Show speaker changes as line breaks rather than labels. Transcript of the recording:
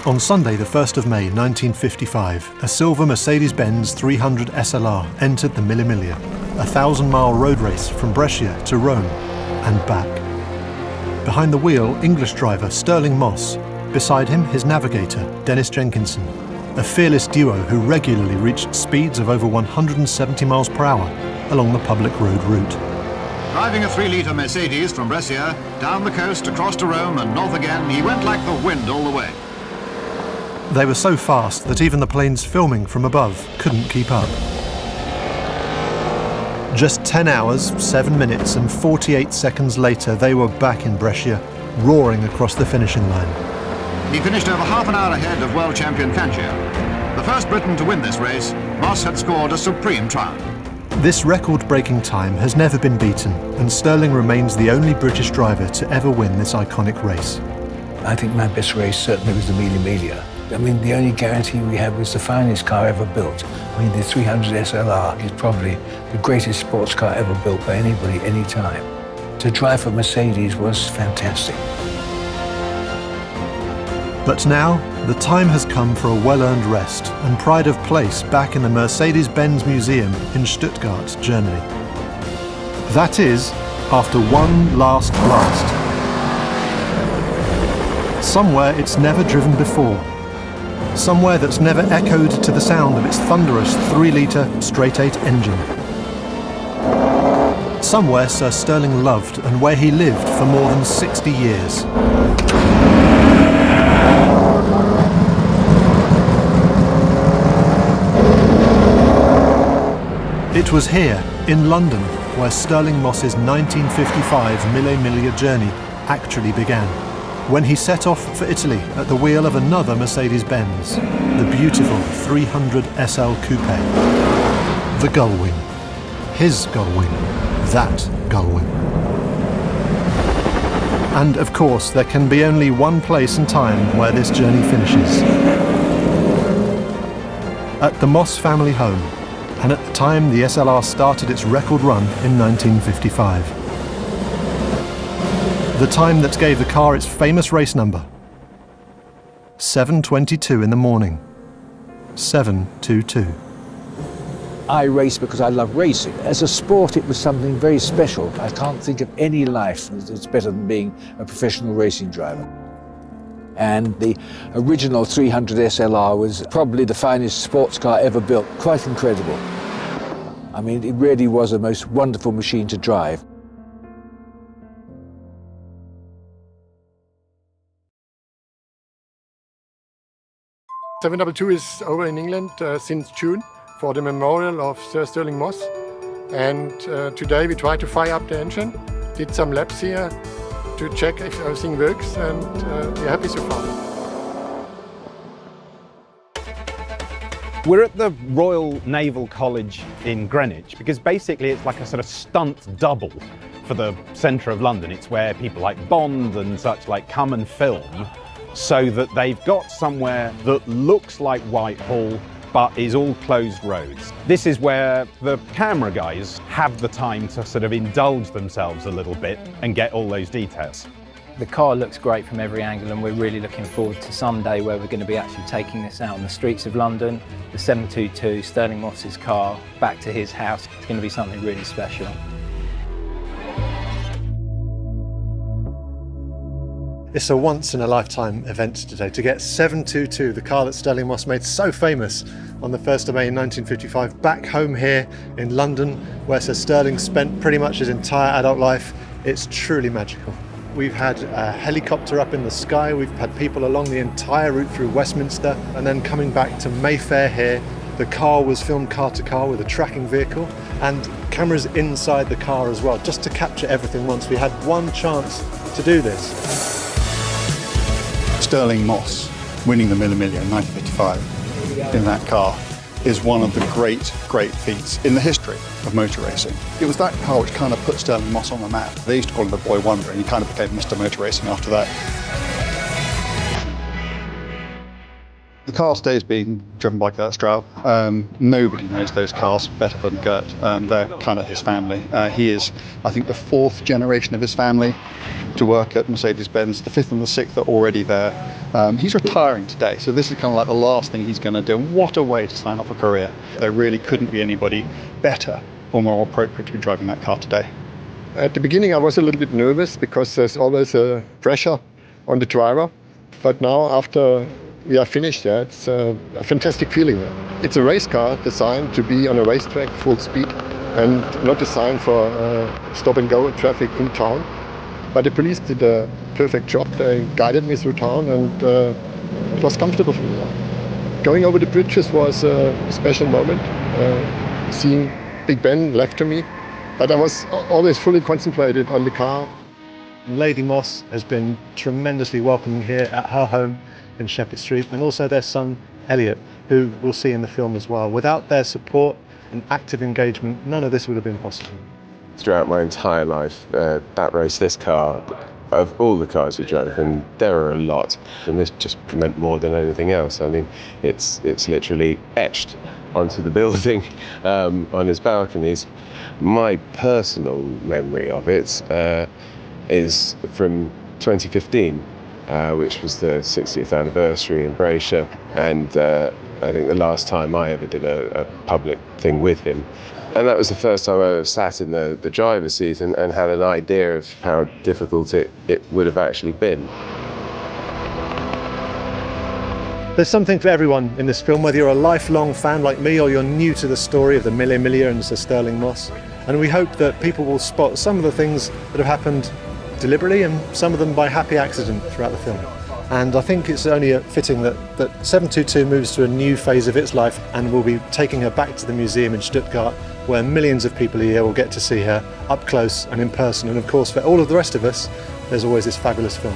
On Sunday, the 1st of May 1955, a silver Mercedes-Benz 300 SLR entered the Mille Miglia, a 1,000-mile road race from Brescia to Rome and back. Behind the wheel, English driver Stirling Moss. Beside him, his navigator, Dennis Jenkinson, a fearless duo who regularly reached speeds of over 170 miles per hour along the public road route.
Driving a 3-litre Mercedes from Brescia, down the coast, across to Rome and north again, he went like the wind all the way.
They were so fast that even the planes filming from above couldn't keep up. Just 10 hours, 7 minutes and 48 seconds later, they were back in Brescia, roaring across the finishing line.
He finished over half an hour ahead of world champion Fangio. The first Briton to win this race, Moss had scored a supreme triumph.
This record-breaking time has never been beaten, and Stirling remains the only British driver to ever win this iconic race.
I think my best race certainly was the Mille Miglia. I mean, the only guarantee we had was the finest car ever built. I mean, the 300 SLR is probably the greatest sports car ever built by anybody, any time. To drive for Mercedes was fantastic.
But now, the time has come for a well-earned rest and pride of place back in the Mercedes-Benz Museum in Stuttgart, Germany. That is, after one last blast. Somewhere it's never driven before. Somewhere that's never echoed to the sound of its thunderous 3-litre straight-8 engine. Somewhere Sir Stirling loved and where he lived for more than 60 years. It was here, in London, where Stirling Moss's 1955 Mille Miglia journey actually began, when he set off for Italy at the wheel of another Mercedes-Benz, the beautiful 300 SL Coupe. The Gullwing. His Gullwing. That Gullwing. And of course, there can be only one place and time where this journey finishes. At the Moss family home, and at the time the SLR started its record run in 1955. The time that gave the car its famous race number. 7:22 in the morning. 7:22.
I race because I love racing. As a sport, it was something very special. I can't think of any life that's better than being a professional racing driver. And the original 300 SLR was probably the finest sports car ever built. Quite incredible. I mean, it really was a most wonderful machine to drive.
.722 is over in England since June for the memorial of Sir Stirling Moss. And today we tried to fire up the engine, did some laps here to check if everything works, and we're happy so far.
We're at the Royal Naval College in Greenwich because basically it's like a sort of stunt double for the centre of London. It's where people like Bond and such like come and film, so that they've got somewhere that looks like Whitehall but is all closed roads. This is where the camera guys have the time to sort of indulge themselves a little bit and get all those details.
The car looks great from every angle, and we're really looking forward to someday where we're going to be actually taking this out on the streets of London, the 722, Stirling Moss's car, back to his house. It's going to be something really special.
It's a once-in-a-lifetime event today to get 722, the car that Stirling Moss made so famous on the 1st of May in 1955, back home here in London, where Sir Stirling spent pretty much his entire adult life. It's truly magical. We've had a helicopter up in the sky, we've had people along the entire route through Westminster, and then coming back to Mayfair here. The car was filmed car to car with a tracking vehicle, and cameras inside the car as well, just to capture everything once. We had one chance to do this.
Stirling Moss winning the Mille Miglia in 1955 in that car is one of the great feats in the history of motor racing. It was that car which kind of put Stirling Moss on the map. They used to call him the Boy Wonder, and he kind of became Mr. Motor Racing after that. The car today is being driven by Gert Straub. Nobody knows those cars better than Gert. They're kind of his family. He is, I think, the 4th generation of his family to work at Mercedes-Benz. The 5th and the 6th are already there. He's retiring today, so this is kind of like the last thing he's going to do. What a way to sign off a career. There really couldn't be anybody better or more appropriate to be driving that car today.
At the beginning I was a little bit nervous because there's always a pressure on the driver. But now after we are finished, it's a fantastic feeling. It's a race car designed to be on a racetrack full speed and not designed for stop and go traffic in town. But the police did a perfect job. They guided me through town and it was comfortable for me. Going over the bridges was a special moment. Seeing Big Ben left to me. But I was always fully concentrated on the car.
Lady Moss has been tremendously welcoming here at her home in Shepherd Street, and also their son Elliot, who we'll see in the film as well. Without their support and active engagement, none of this would have been possible.
Throughout my entire life, that race, this car, of all the cars we drove, and there are a lot, and this just meant more than anything else. I mean, it's literally etched onto the building on his balconies. My personal memory of it is from 2015, which was the 60th anniversary in Brescia, and I think the last time I ever did a public thing with him. And that was the first time I ever sat in the driver's seat and had an idea of how difficult it would have actually been.
There's something for everyone in this film, whether you're a lifelong fan like me or you're new to the story of the Mille Miglia and Sir Stirling Moss. And we hope that people will spot some of the things that have happened deliberately and some of them by happy accident throughout the film. And I think it's only fitting that 722 moves to a new phase of its life, and we'll be taking her back to the museum in Stuttgart, where millions of people a year will get to see her up close and in person. And of course, for all of the rest of us, there's always this fabulous film.